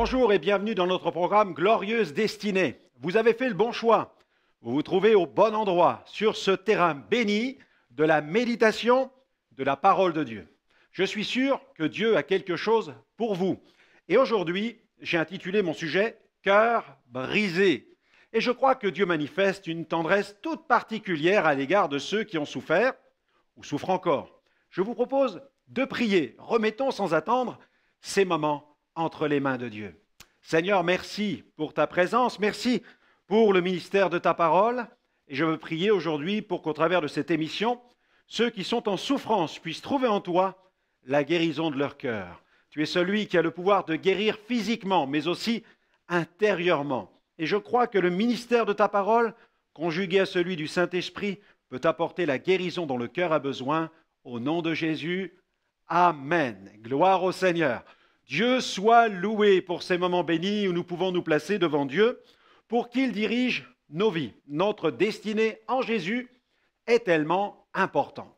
Bonjour et bienvenue dans notre programme Glorieuse Destinée. Vous avez fait le bon choix. Vous vous trouvez au bon endroit, sur ce terrain béni de la méditation de la parole de Dieu. Je suis sûr que Dieu a quelque chose pour vous. Et aujourd'hui, j'ai intitulé mon sujet « Cœur brisé ». Et je crois que Dieu manifeste une tendresse toute particulière à l'égard de ceux qui ont souffert ou souffrent encore. Je vous propose de prier. Remettons sans attendre ces moments entre les mains de Dieu. Seigneur, merci pour ta présence, merci pour le ministère de ta parole. Et je veux prier aujourd'hui pour qu'au travers de cette émission, ceux qui sont en souffrance puissent trouver en toi la guérison de leur cœur. Tu es celui qui a le pouvoir de guérir physiquement, mais aussi intérieurement. Et je crois que le ministère de ta parole, conjugué à celui du Saint-Esprit, peut apporter la guérison dont le cœur a besoin. Au nom de Jésus, Amen. Gloire au Seigneur. Dieu soit loué pour ces moments bénis où nous pouvons nous placer devant Dieu pour qu'il dirige nos vies. Notre destinée en Jésus est tellement importante.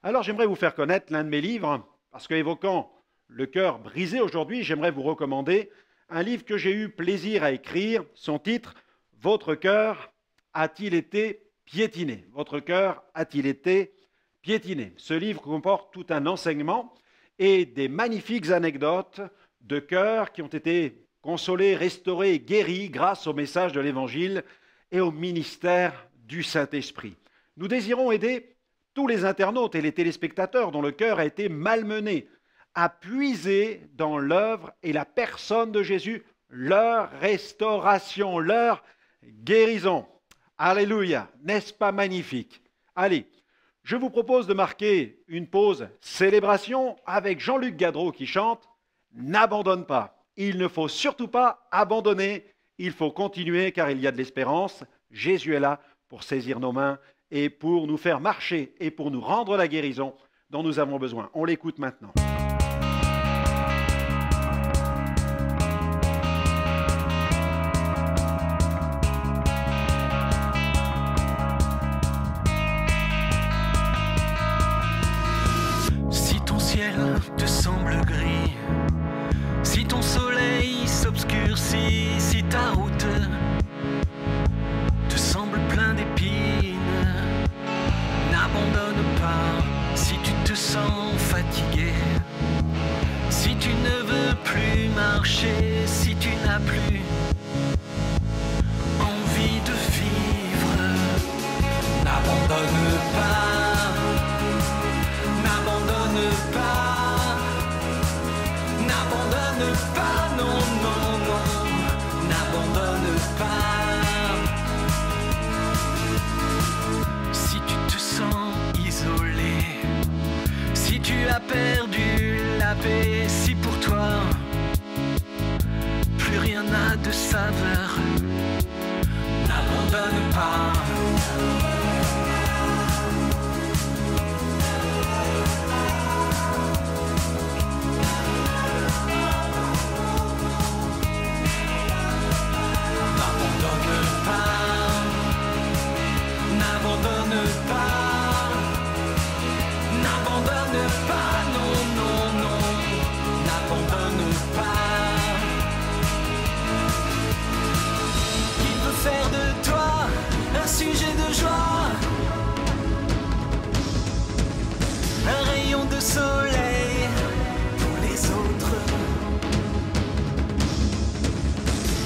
Alors j'aimerais vous faire connaître l'un de mes livres, parce qu'évoquant le cœur brisé aujourd'hui, j'aimerais vous recommander un livre que j'ai eu plaisir à écrire. Son titre, « Votre cœur a-t-il été piétiné ?» Votre cœur a-t-il été piétiné? Ce livre comporte tout un enseignement et des magnifiques anecdotes de cœurs qui ont été consolés, restaurés et guéris grâce au message de l'Évangile et au ministère du Saint-Esprit. Nous désirons aider tous les internautes et les téléspectateurs dont le cœur a été malmené à puiser dans l'œuvre et la personne de Jésus leur restauration, leur guérison. Alléluia! N'est-ce pas magnifique? Allez, je vous propose de marquer une pause célébration avec Jean-Luc Gadreau qui chante « N'abandonne pas ». Il ne faut surtout pas abandonner, il faut continuer car il y a de l'espérance. Jésus est là pour saisir nos mains et pour nous faire marcher et pour nous rendre la guérison dont nous avons besoin. On l'écoute maintenant. Te semble gris, si ton soleil s'obscurcit, si ta route te semble plein d'épines, n'abandonne pas si tu te sens fatigué, si tu ne veux plus marcher, si tu n'as plus envie de vivre, n'abandonne pas, n'abandonne pas. N'abandonne pas, non, non, non, n'abandonne pas. Si tu te sens isolé, si tu as perdu la paix, si pour toi plus rien n'a de saveur, n'abandonne pas. N'abandonne pas, n'abandonne pas, non, non, non, n'abandonne pas. Il veut faire de toi un sujet de joie, un rayon de soleil pour les autres.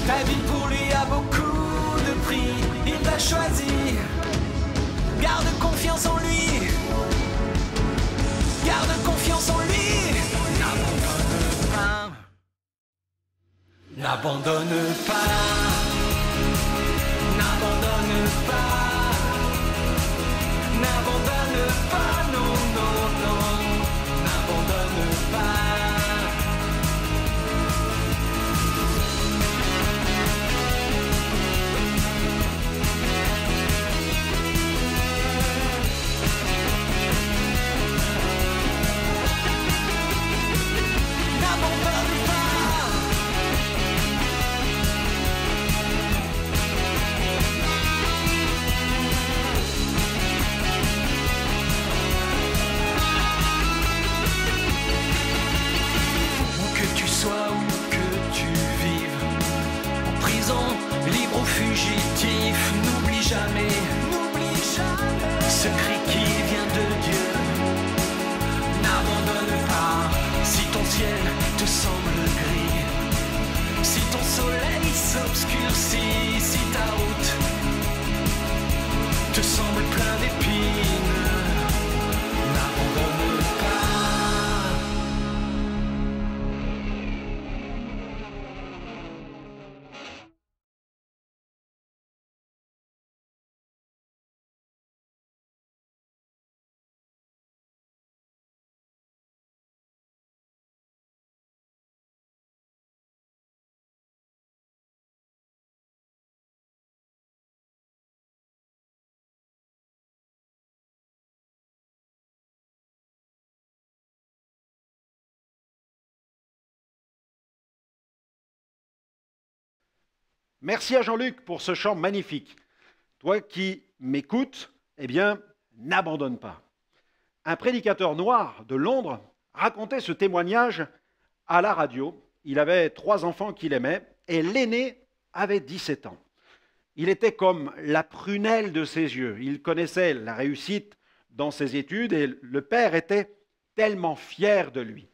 Ta vie pour lui a beaucoup de prix, il t'a choisi. Garde confiance en lui. Garde confiance en lui. N'abandonne pas. N'abandonne pas. N'abandonne pas. N'abandonne pas. Non, non, non. N'abandonne pas. N'abandonne pas. prison, libre ou fugitif, n'oublie jamais ce cri qui vient de Dieu. N'abandonne pas si ton ciel te semble gris, si ton soleil s'obscurcit, si ta route te semble plein d'épines. N'abandonne pas. Merci à Jean-Luc pour ce chant magnifique. Toi qui m'écoutes, eh bien, n'abandonne pas. Un prédicateur noir de Londres racontait ce témoignage à la radio. Il avait 3 enfants qu'il aimait et l'aîné avait 17 ans. Il était comme la prunelle de ses yeux. Il connaissait la réussite dans ses études et le père était tellement fier de lui.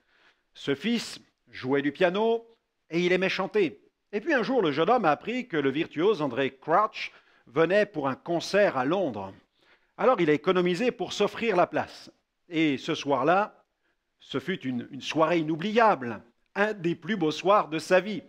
Ce fils jouait du piano et il aimait chanter. Et puis un jour, le jeune homme a appris que le virtuose André Crouch venait pour un concert à Londres. Alors il a économisé pour s'offrir la place. Et ce soir-là, ce fut une soirée inoubliable, un des plus beaux soirs de sa vie.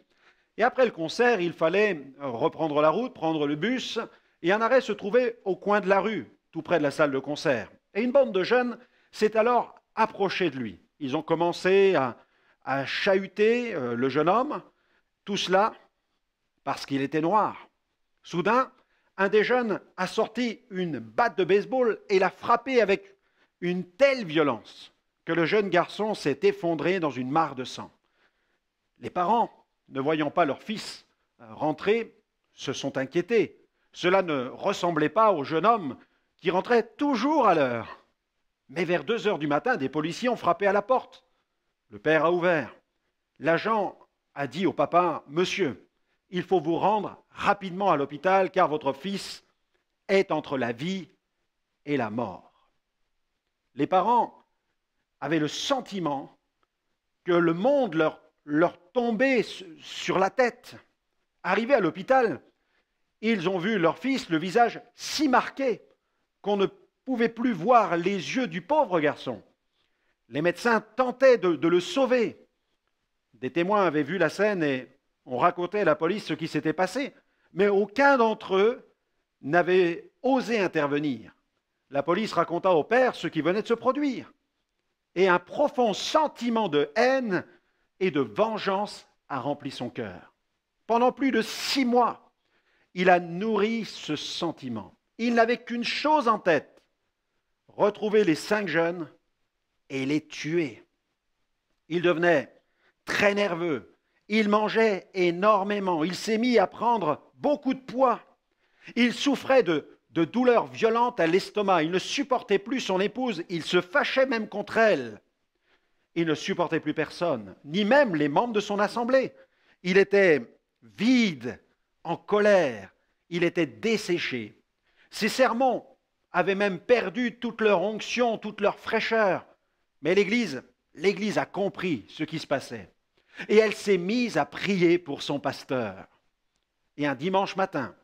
Et après le concert, il fallait reprendre la route, prendre le bus, et un arrêt se trouvait au coin de la rue, tout près de la salle de concert. Et une bande de jeunes s'est alors approchée de lui. Ils ont commencé à chahuter le jeune homme, tout cela parce qu'il était noir. Soudain, un des jeunes a sorti une batte de baseball et l'a frappé avec une telle violence que le jeune garçon s'est effondré dans une mare de sang. Les parents, ne voyant pas leur fils rentrer, se sont inquiétés. Cela ne ressemblait pas au jeune homme qui rentrait toujours à l'heure. Mais vers 2 heures du matin, des policiers ont frappé à la porte. Le père a ouvert. L'agent a dit au papa, « Monsieur, il faut vous rendre rapidement à l'hôpital car votre fils est entre la vie et la mort. » Les parents avaient le sentiment que le monde leur tombait sur la tête. Arrivés à l'hôpital, ils ont vu leur fils, le visage si marqué qu'on ne pouvait plus voir les yeux du pauvre garçon. Les médecins tentaient de le sauver. Des témoins avaient vu la scène et ont raconté à la police ce qui s'était passé, mais aucun d'entre eux n'avait osé intervenir. La police raconta au père ce qui venait de se produire. Et un profond sentiment de haine et de vengeance a rempli son cœur. Pendant plus de 6 mois, il a nourri ce sentiment. Il n'avait qu'une chose en tête, retrouver les 5 jeunes et les tuer. Il devenait très nerveux, il mangeait énormément, il s'est mis à prendre beaucoup de poids. Il souffrait de douleurs violentes à l'estomac, il ne supportait plus son épouse, il se fâchait même contre elle. Il ne supportait plus personne, ni même les membres de son assemblée. Il était vide, en colère, il était desséché. Ses sermons avaient même perdu toute leur onction, toute leur fraîcheur. Mais l'Église a compris ce qui se passait. Et elle s'est mise à prier pour son pasteur. Et un dimanche matin,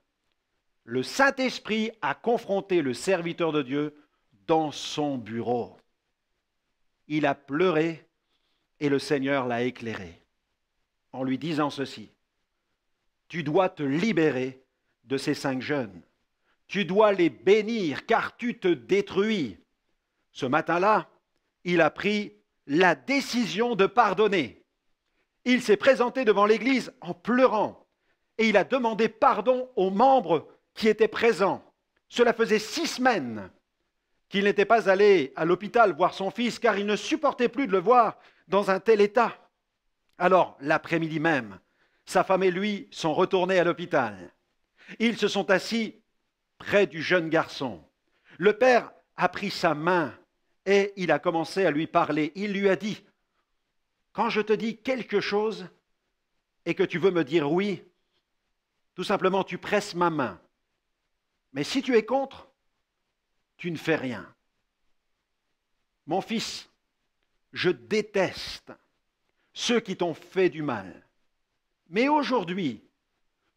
le Saint-Esprit a confronté le serviteur de Dieu dans son bureau. Il a pleuré et le Seigneur l'a éclairé en lui disant ceci: tu dois te libérer de ces 5 jeunes. Tu dois les bénir car tu te détruis. Ce matin-là, il a pris la décision de pardonner. Il s'est présenté devant l'Église en pleurant et il a demandé pardon aux membres qui étaient présents. Cela faisait 6 semaines qu'il n'était pas allé à l'hôpital voir son fils car il ne supportait plus de le voir dans un tel état. Alors, l'après-midi même, sa femme et lui sont retournés à l'hôpital. Ils se sont assis près du jeune garçon. Le père a pris sa main et il a commencé à lui parler. Il lui a dit: quand je te dis quelque chose et que tu veux me dire oui, Tout simplement, tu presses ma main. Mais si tu es contre, tu ne fais rien. Mon fils, je déteste ceux qui t'ont fait du mal. Mais aujourd'hui,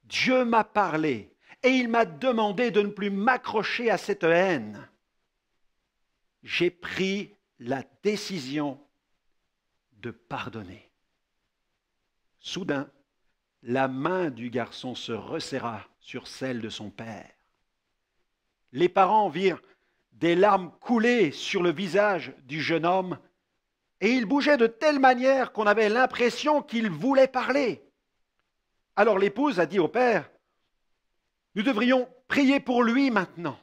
Dieu m'a parlé et il m'a demandé de ne plus m'accrocher à cette haine. J'ai pris la décision de pardonner. Soudain, la main du garçon se resserra sur celle de son père. Les parents virent des larmes couler sur le visage du jeune homme et il bougeait de telle manière qu'on avait l'impression qu'il voulait parler. Alors l'épouse a dit au père, « Nous devrions prier pour lui maintenant. »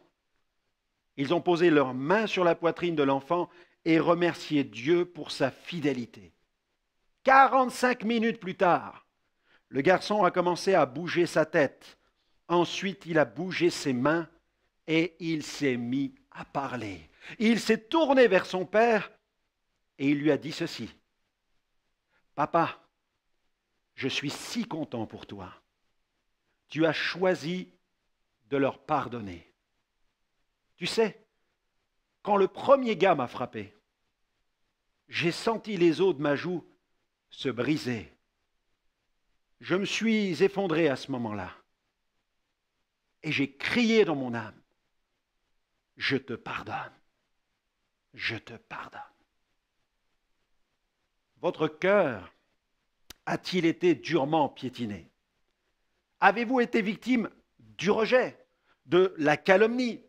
Ils ont posé leurs mains sur la poitrine de l'enfant et remercié Dieu pour sa fidélité. 45 minutes plus tard, le garçon a commencé à bouger sa tête. Ensuite, il a bougé ses mains et il s'est mis à parler. Il s'est tourné vers son père et il lui a dit ceci. « Papa, je suis si content pour toi. Tu as choisi de leur pardonner. Tu sais, quand le premier gars m'a frappé, j'ai senti les os de ma joue se briser. Je me suis effondré à ce moment-là. Et j'ai crié dans mon âme, « Je te pardonne, je te pardonne. » Votre cœur a-t-il été durement piétiné? Avez-vous été victime du rejet, de la calomnie,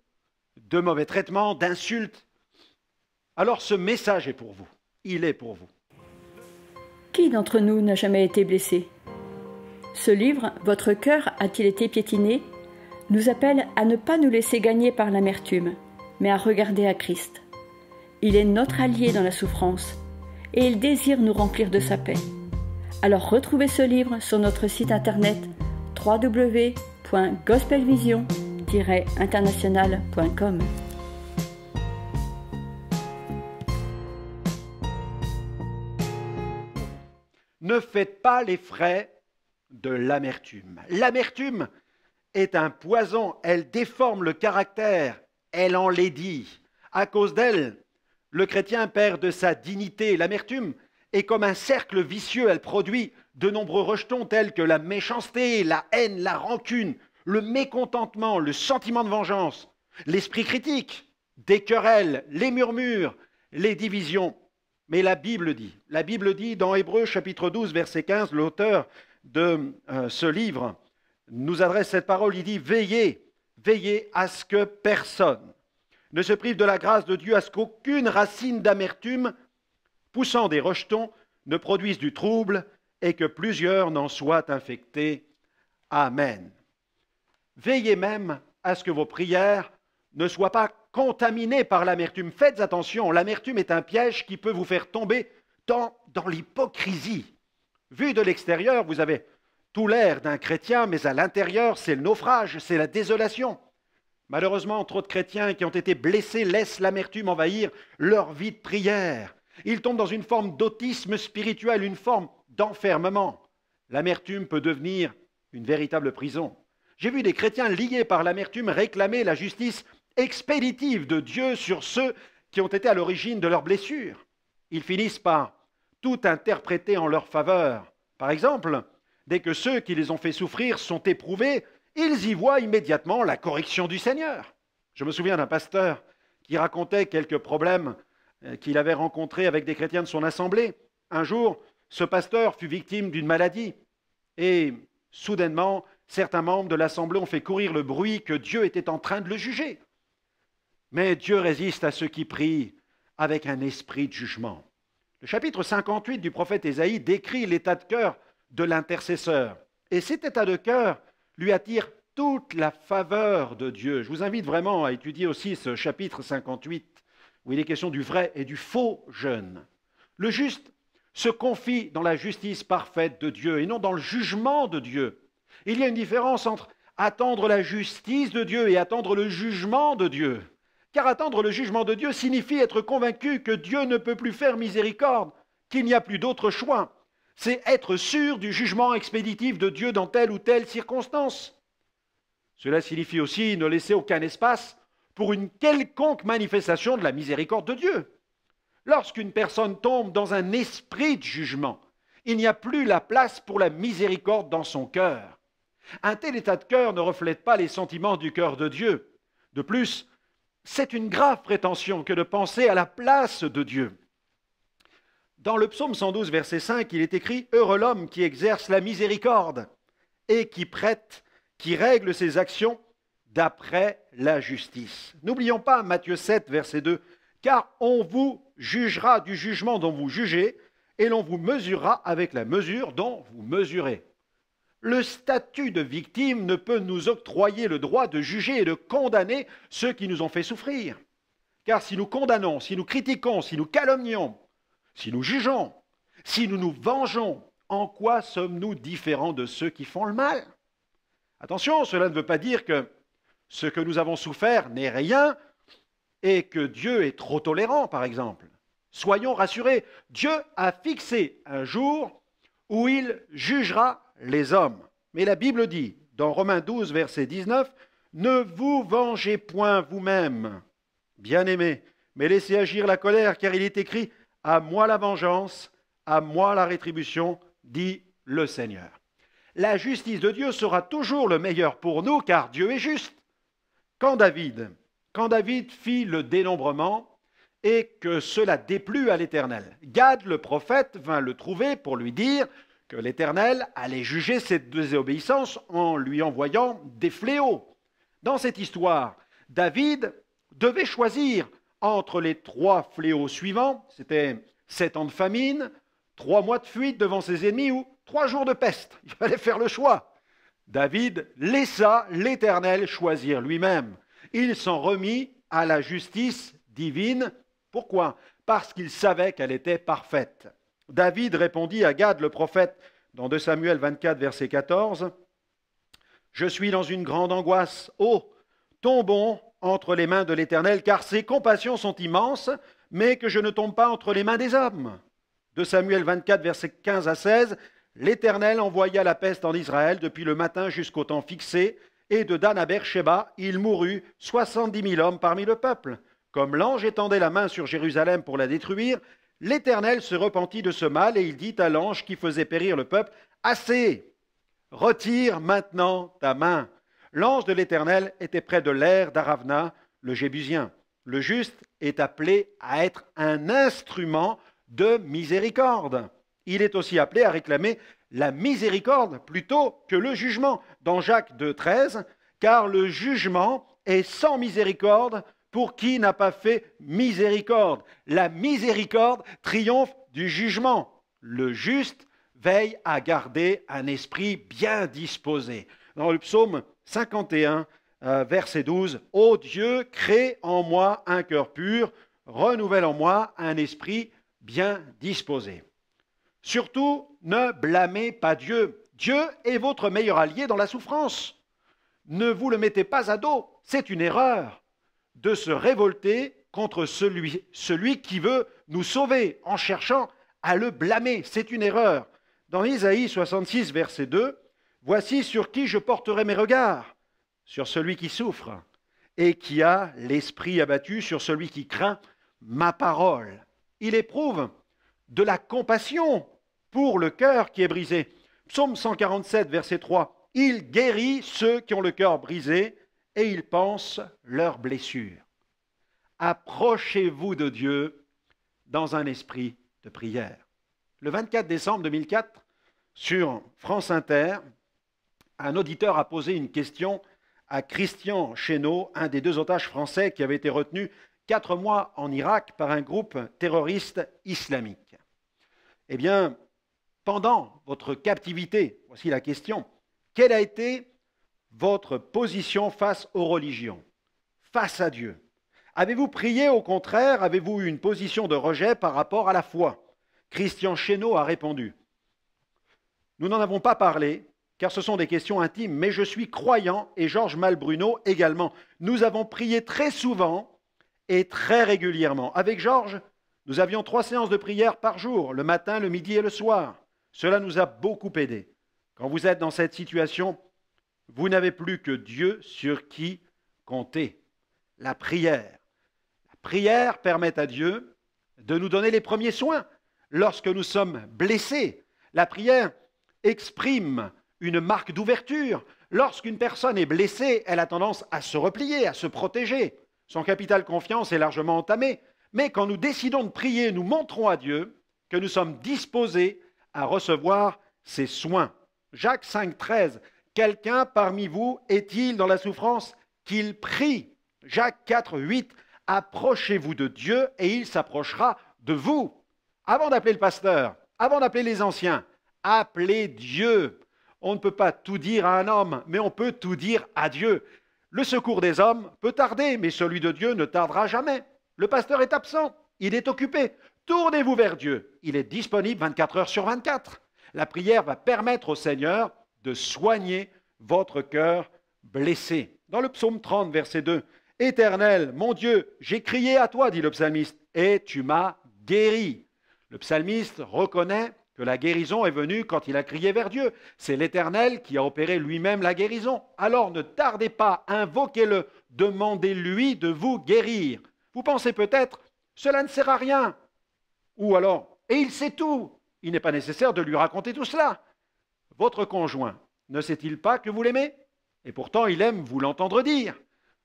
de mauvais traitements, d'insultes? Alors ce message est pour vous, il est pour vous. Qui d'entre nous n'a jamais été blessé? Ce livre, Votre cœur a-t-il été piétiné, nous appelle à ne pas nous laisser gagner par l'amertume, mais à regarder à Christ. Il est notre allié dans la souffrance et il désire nous remplir de sa paix. Alors retrouvez ce livre sur notre site internet www.gospelvision-international.com. Ne faites pas les frais de l'amertume. L'amertume est un poison, elle déforme le caractère, elle enlaidit. À cause d'elle, le chrétien perd de sa dignité. L'amertume est comme un cercle vicieux, elle produit de nombreux rejetons tels que la méchanceté, la haine, la rancune, le mécontentement, le sentiment de vengeance, l'esprit critique, des querelles, les murmures, les divisions. Mais la Bible dit dans Hébreux chapitre 12, verset 15, l'auteur de ce livre nous adresse cette parole, il dit « Veillez, veillez à ce que personne ne se prive de la grâce de Dieu, à ce qu'aucune racine d'amertume poussant des rejetons ne produise du trouble et que plusieurs n'en soient infectés. Amen. » Veillez même à ce que vos prières ne soient pas contaminées par l'amertume. Faites attention, l'amertume est un piège qui peut vous faire tomber dans l'hypocrisie. Vu de l'extérieur, vous avez tout l'air d'un chrétien, mais à l'intérieur, c'est le naufrage, c'est la désolation. Malheureusement, trop de chrétiens qui ont été blessés laissent l'amertume envahir leur vie de prière. Ils tombent dans une forme d'autisme spirituel, une forme d'enfermement. L'amertume peut devenir une véritable prison. J'ai vu des chrétiens liés par l'amertume réclamer la justice expéditive de Dieu sur ceux qui ont été à l'origine de leurs blessures. Ils finissent par tout interpréter en leur faveur. Par exemple, dès que ceux qui les ont fait souffrir sont éprouvés, ils y voient immédiatement la correction du Seigneur. Je me souviens d'un pasteur qui racontait quelques problèmes qu'il avait rencontrés avec des chrétiens de son assemblée. Un jour, ce pasteur fut victime d'une maladie et soudainement, certains membres de l'assemblée ont fait courir le bruit que Dieu était en train de le juger. Mais Dieu résiste à ceux qui prient avec un esprit de jugement. Le chapitre 58 du prophète Ésaïe décrit l'état de cœur de l'intercesseur. Et cet état de cœur lui attire toute la faveur de Dieu. Je vous invite vraiment à étudier aussi ce chapitre 58, où il est question du vrai et du faux jeûne. Le juste se confie dans la justice parfaite de Dieu et non dans le jugement de Dieu. Il y a une différence entre attendre la justice de Dieu et attendre le jugement de Dieu. Car attendre le jugement de Dieu signifie être convaincu que Dieu ne peut plus faire miséricorde, qu'il n'y a plus d'autre choix. c'est être sûr du jugement expéditif de Dieu dans telle ou telle circonstance. Cela signifie aussi ne laisser aucun espace pour une quelconque manifestation de la miséricorde de Dieu. Lorsqu'une personne tombe dans un esprit de jugement, il n'y a plus la place pour la miséricorde dans son cœur. Un tel état de cœur ne reflète pas les sentiments du cœur de Dieu. De plus, c'est une grave prétention que de penser à la place de Dieu. Dans le psaume 112, verset 5, il est écrit « Heureux l'homme qui exerce la miséricorde et qui prête, qui règle ses actions d'après la justice. » N'oublions pas Matthieu 7, verset 2, « Car on vous jugera du jugement dont vous jugez, et l'on vous mesurera avec la mesure dont vous mesurez. » Le statut de victime ne peut nous octroyer le droit de juger et de condamner ceux qui nous ont fait souffrir. Car si nous condamnons, si nous critiquons, si nous calomnions, si nous jugeons, si nous nous vengeons, en quoi sommes-nous différents de ceux qui font le mal? Attention, cela ne veut pas dire que ce que nous avons souffert n'est rien et que Dieu est trop tolérant, par exemple. Soyons rassurés, Dieu a fixé un jour où il jugera les hommes. Mais la Bible dit, dans Romains 12, verset 19, « Ne vous vengez point vous-même, bien-aimés, mais laissez agir la colère, car il est écrit, « À moi la vengeance, à moi la rétribution, dit le Seigneur. » La justice de Dieu sera toujours le meilleur pour nous, car Dieu est juste. Quand David fit le dénombrement et que cela déplut à l'Éternel, Gad le prophète vint le trouver pour lui dire que l'Éternel allait juger cette désobéissance en lui envoyant des fléaux. Dans cette histoire, David devait choisir entre les 3 fléaux suivants, c'était 7 ans de famine, 3 mois de fuite devant ses ennemis ou 3 jours de peste. Il fallait faire le choix. David laissa l'Éternel choisir lui-même. Il s'en remit à la justice divine. Pourquoi? Parce qu'il savait qu'elle était parfaite. David répondit à Gad le prophète dans 2 Samuel 24, verset 14, « Je suis dans une grande angoisse. Oh, tombons entre les mains de l'Éternel, car ses compassions sont immenses, mais que je ne tombe pas entre les mains des hommes. » 2 Samuel 24, verset 15 à 16, « L'Éternel envoya la peste en Israël depuis le matin jusqu'au temps fixé, et de Dan à Beersheba, il mourut 70 000 hommes parmi le peuple. Comme l'ange étendait la main sur Jérusalem pour la détruire, l'Éternel se repentit de ce mal, et il dit à l'ange qui faisait périr le peuple, « Assez, retire maintenant ta main. » L'ange de l'Éternel était près de l'aire d'Aravna, le Jébusien. Le juste est appelé à être un instrument de miséricorde. Il est aussi appelé à réclamer la miséricorde plutôt que le jugement. Dans Jacques 2, 13, « Car le jugement est sans miséricorde pour qui n'a pas fait miséricorde. » La miséricorde triomphe du jugement. Le juste veille à garder un esprit bien disposé. Dans le psaume 51, verset 12, « Ô Dieu, crée en moi un cœur pur, renouvelle en moi un esprit bien disposé. » Surtout, ne blâmez pas Dieu. Dieu est votre meilleur allié dans la souffrance. Ne vous le mettez pas à dos. C'est une erreur de se révolter contre celui qui veut nous sauver en cherchant à le blâmer. C'est une erreur. Dans Isaïe 66, verset 2, « Voici sur qui je porterai mes regards, sur celui qui souffre et qui a l'esprit abattu, sur celui qui craint ma parole. » Il éprouve de la compassion pour le cœur qui est brisé. Psaume 147, verset 3, « Il guérit ceux qui ont le cœur brisé et il pense leurs blessures. » Approchez-vous de Dieu dans un esprit de prière. Le 24 décembre 2004, sur France Inter, un auditeur a posé une question à Christian Chesneau, un des 2 otages français qui avait été retenu 4 mois en Irak par un groupe terroriste islamique. Eh bien, pendant votre captivité, voici la question, quelle a été votre position face aux religions, face à Dieu? Avez-vous prié au contraire? Avez-vous eu une position de rejet par rapport à la foi? Christian Chesneau a répondu, « Nous n'en avons pas parlé, car ce sont des questions intimes, mais je suis croyant et Georges Malbruno également. Nous avons prié très souvent et très régulièrement. Avec Georges, nous avions 3 séances de prière par jour, le matin, le midi et le soir. Cela nous a beaucoup aidés. Quand vous êtes dans cette situation, vous n'avez plus que Dieu sur qui compter. La prière. La prière permet à Dieu de nous donner les premiers soins lorsque nous sommes blessés. La prière exprime une marque d'ouverture. Lorsqu'une personne est blessée, elle a tendance à se replier, à se protéger. Son capital confiance est largement entamé. Mais quand nous décidons de prier, nous montrons à Dieu que nous sommes disposés à recevoir ses soins. Jacques 5, 13. Quelqu'un parmi vous est-il dans la souffrance qu'il prie? Jacques 4, 8. Approchez-vous de Dieu et il s'approchera de vous. Avant d'appeler le pasteur, avant d'appeler les anciens, appelez Dieu. On ne peut pas tout dire à un homme, mais on peut tout dire à Dieu. Le secours des hommes peut tarder, mais celui de Dieu ne tardera jamais. Le pasteur est absent, il est occupé. Tournez-vous vers Dieu, il est disponible 24 heures sur 24. La prière va permettre au Seigneur de soigner votre cœur blessé. Dans le psaume 30, verset 2, « Éternel, mon Dieu, j'ai crié à toi, dit le psalmiste, et tu m'as guéri. » Le psalmiste reconnaît que la guérison est venue quand il a crié vers Dieu. C'est l'Éternel qui a opéré lui-même la guérison. Alors ne tardez pas, invoquez-le, demandez-lui de vous guérir. Vous pensez peut-être, cela ne sert à rien. Ou alors, et il sait tout. Il n'est pas nécessaire de lui raconter tout cela. Votre conjoint ne sait-il pas que vous l'aimez? Et pourtant, il aime vous l'entendre dire.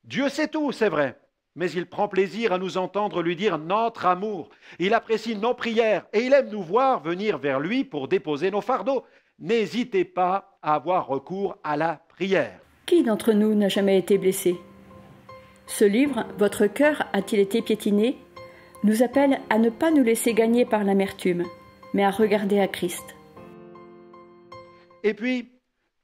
Dieu sait tout, c'est vrai. Mais il prend plaisir à nous entendre lui dire notre amour. Il apprécie nos prières et il aime nous voir venir vers lui pour déposer nos fardeaux. N'hésitez pas à avoir recours à la prière. Qui d'entre nous n'a jamais été blessé? Ce livre, Votre cœur a-t-il été piétiné, nous appelle à ne pas nous laisser gagner par l'amertume, mais à regarder à Christ. Et puis,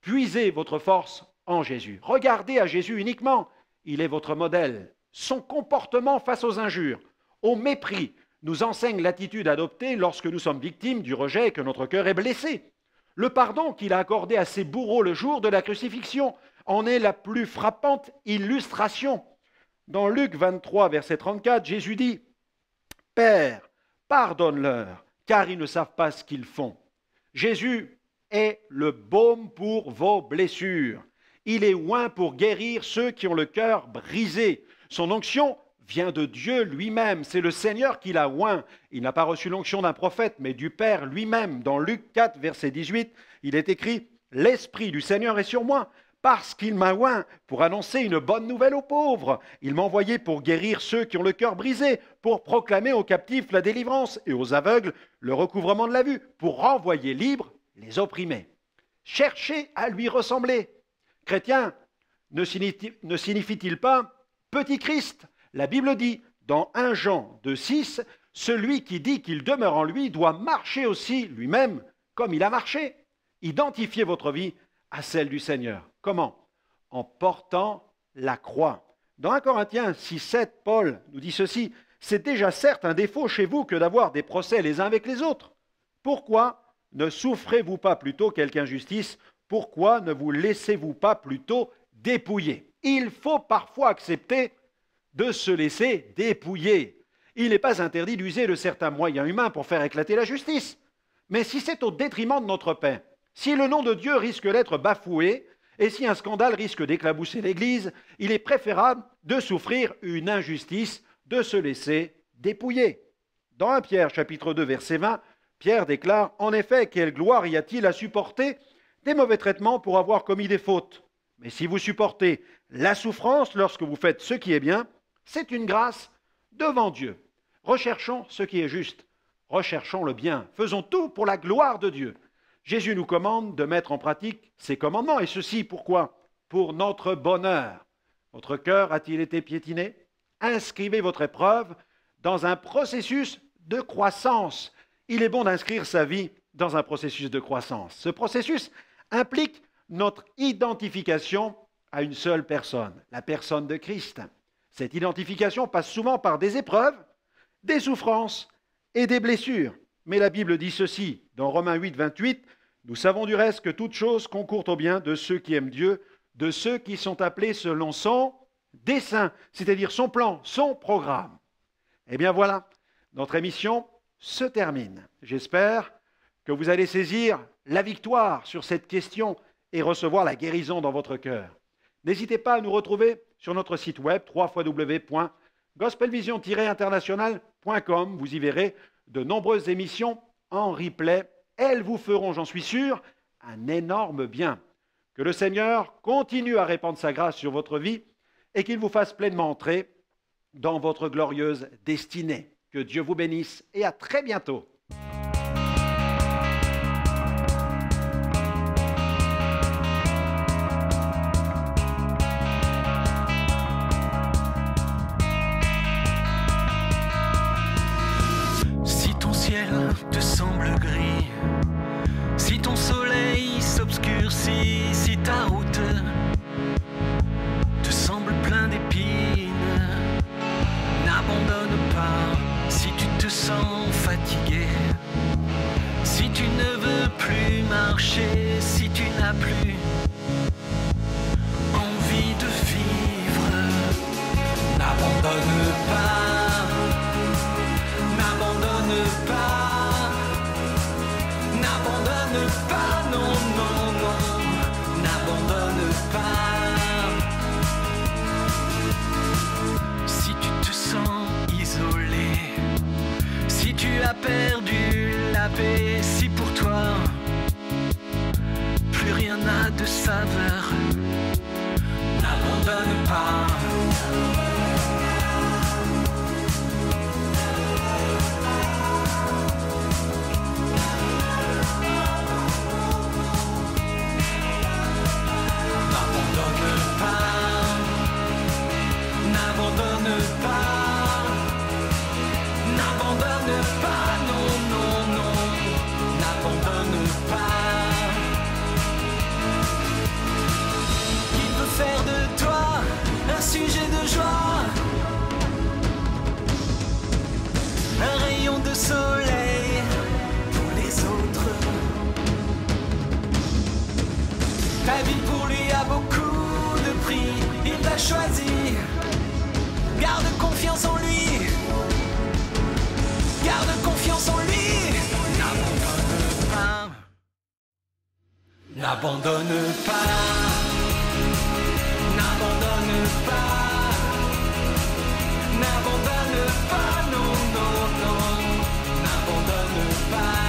puisez votre force en Jésus. Regardez à Jésus uniquement. Il est votre modèle. Son comportement face aux injures, au mépris, nous enseigne l'attitude adoptée lorsque nous sommes victimes du rejet et que notre cœur est blessé. Le pardon qu'il a accordé à ses bourreaux le jour de la crucifixion en est la plus frappante illustration. Dans Luc 23, verset 34, Jésus dit « Père, pardonne-leur, car ils ne savent pas ce qu'ils font. » Jésus est le baume pour vos blessures. Il est oint pour guérir ceux qui ont le cœur brisé. Son onction vient de Dieu lui-même. C'est le Seigneur qui l'a oint. Il n'a pas reçu l'onction d'un prophète, mais du Père lui-même. Dans Luc 4, verset 18, il est écrit « L'Esprit du Seigneur est sur moi, parce qu'il m'a oint pour annoncer une bonne nouvelle aux pauvres. Il m'a envoyé pour guérir ceux qui ont le cœur brisé, pour proclamer aux captifs la délivrance et aux aveugles le recouvrement de la vue, pour renvoyer libres les opprimés. » Cherchez à lui ressembler. Chrétien, ne signifie-t-il pas Petit Christ? La Bible dit, dans 1 Jean 2,6, celui qui dit qu'il demeure en lui doit marcher aussi lui-même comme il a marché. Identifiez votre vie à celle du Seigneur. Comment? En portant la croix. Dans 1 Corinthiens 6,7, Paul nous dit ceci, c'est déjà certes un défaut chez vous que d'avoir des procès les uns avec les autres. Pourquoi ne souffrez-vous pas plutôt quelque injustice? Pourquoi ne vous laissez-vous pas plutôt dépouiller? Il faut parfois accepter de se laisser dépouiller. Il n'est pas interdit d'user de certains moyens humains pour faire éclater la justice. Mais si c'est au détriment de notre paix, si le nom de Dieu risque d'être bafoué, et si un scandale risque d'éclabousser l'Église, il est préférable de souffrir une injustice, de se laisser dépouiller. Dans 1 Pierre chapitre 2 verset 20, Pierre déclare « En effet, quelle gloire y a-t-il à supporter des mauvais traitements pour avoir commis des fautes? Mais si vous supportez la souffrance lorsque vous faites ce qui est bien, c'est une grâce devant Dieu. Recherchons ce qui est juste, recherchons le bien, faisons tout pour la gloire de Dieu. » Jésus nous commande de mettre en pratique ses commandements, et ceci pourquoi? Pour notre bonheur. Votre cœur a-t-il été piétiné? Inscrivez votre épreuve dans un processus de croissance. Il est bon d'inscrire sa vie dans un processus de croissance. Ce processus implique notre identification à une seule personne, la personne de Christ. Cette identification passe souvent par des épreuves, des souffrances et des blessures. Mais la Bible dit ceci, dans Romains 8, 28, « Nous savons du reste que toute chose concourt au bien de ceux qui aiment Dieu, de ceux qui sont appelés selon son dessein, c'est-à-dire son plan, son programme. » Eh bien voilà, notre émission se termine. J'espère que vous allez saisir la victoire sur cette question et recevoir la guérison dans votre cœur. N'hésitez pas à nous retrouver sur notre site web www.gospelvision-international.com. Vous y verrez de nombreuses émissions en replay. Elles vous feront, j'en suis sûr, un énorme bien. Que le Seigneur continue à répandre sa grâce sur votre vie et qu'il vous fasse pleinement entrer dans votre glorieuse destinée. Que Dieu vous bénisse et à très bientôt. Si ton ciel te semble gris, si ton soleil s'obscurcit, si ta route te semble plein d'épines, n'abandonne pas. Si tu te sens fatigué, si tu ne veux plus marcher, si tu n'as plus envie de vivre, n'abandonne pas, n'abandonne pas, n'abandonne pas, non, non, non, n'abandonne pas. Si tu te sens isolé, si tu as perdu la paix, si pour toi plus rien n'a de saveur, n'abandonne pas. N'abandonne pas, n'abandonne pas, n'abandonne pas, non, non, non, n'abandonne pas. Il veut faire de toi un sujet de joie, un rayon de soleil pour les autres. Ta vie pour lui a beaucoup de prix, il t'a choisi. Garde confiance en lui, garde confiance en lui. N'abandonne pas, n'abandonne pas, n'abandonne pas, n'abandonne pas, non, non, non, n'abandonne pas.